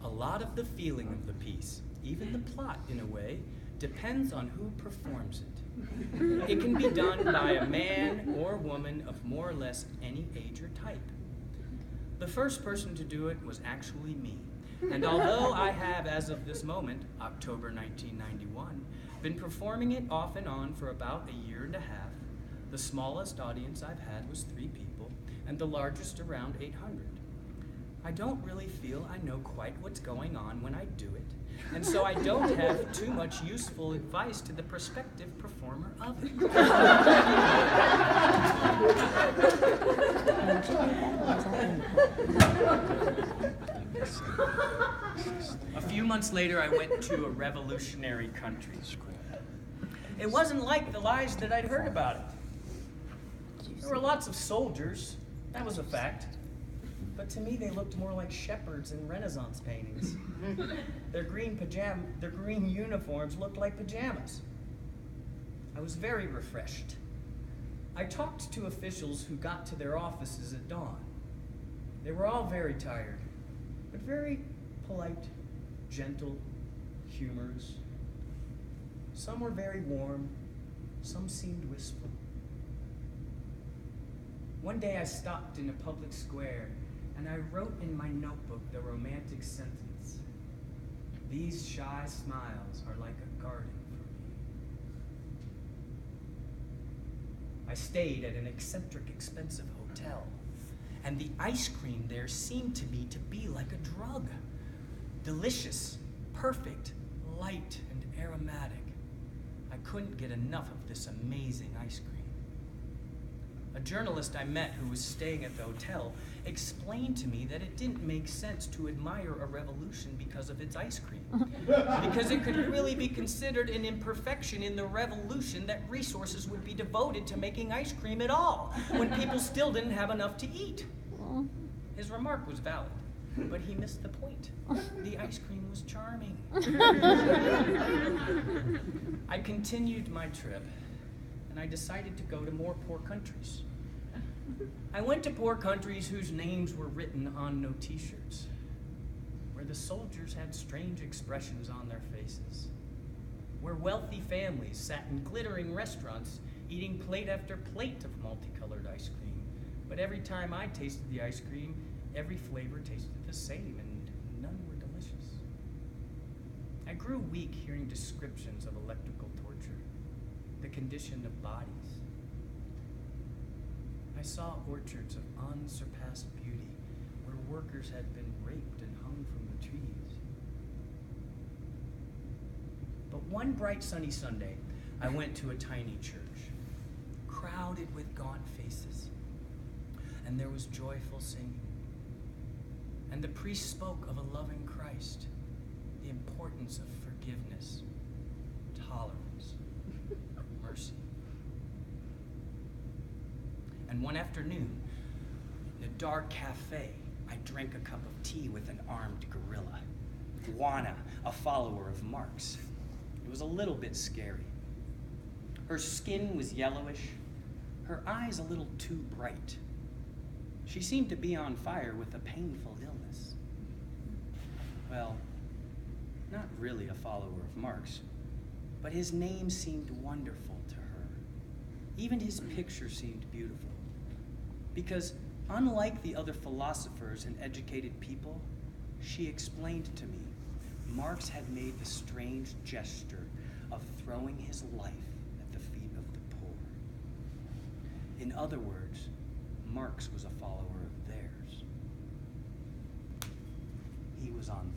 A lot of the feeling of the piece, even the plot in a way, depends on who performs it. It can be done by a man or woman of more or less any age or type. The first person to do it was actually me. And although I have, as of this moment, October 1991, been performing it off and on for about a year and a half, the smallest audience I've had was 3 people, and the largest around 800. I don't really feel I know quite what's going on when I do it, and so I don't have too much useful advice to the prospective performer of it. A few months later, I went to a revolutionary country. It wasn't like the lies that I'd heard about it. There were lots of soldiers, that was a fact. But to me, they looked more like shepherds in Renaissance paintings. Their green uniforms looked like pajamas. I was very refreshed. I talked to officials who got to their offices at dawn. They were all very tired, but very polite, gentle, humorous. Some were very warm, some seemed wistful. One day I stopped in a public square and I wrote in my notebook the romantic sentence, "These shy smiles are like a garden for me." I stayed at an eccentric, expensive hotel, and the ice cream there seemed to me to be like a drug. Delicious, perfect, light, and aromatic. I couldn't get enough of this amazing ice cream. A journalist I met who was staying at the hotel explained to me that it didn't make sense to admire a revolution because of its ice cream. Because it could really be considered an imperfection in the revolution that resources would be devoted to making ice cream at all, when people still didn't have enough to eat. His remark was valid, but he missed the point. The ice cream was charming. I continued my trip, and I decided to go to more poor countries. I went to poor countries whose names were written on no t-shirts, where the soldiers had strange expressions on their faces, where wealthy families sat in glittering restaurants eating plate after plate of multicolored ice cream. But every time I tasted the ice cream, every flavor tasted the same, and none were delicious. I grew weak hearing descriptions of electrical torture, the condition of bodies. I saw orchards of unsurpassed beauty where workers had been raped and hung from the trees. But one bright sunny Sunday, I went to a tiny church, crowded with gaunt faces, and there was joyful singing. And the priest spoke of a loving Christ, the importance of forgiveness, tolerance, mercy. And one afternoon, in a dark cafe, I drank a cup of tea with an armed gorilla, Juana, a follower of Marx. It was a little bit scary. Her skin was yellowish, her eyes a little too bright. She seemed to be on fire with a painful illness. Well, not really a follower of Marx, but his name seemed wonderful to her. Even his picture seemed beautiful. Because unlike the other philosophers and educated people, she explained to me, Marx had made the strange gesture of throwing his life at the feet of the poor. In other words, Marx was a follower of theirs. He was on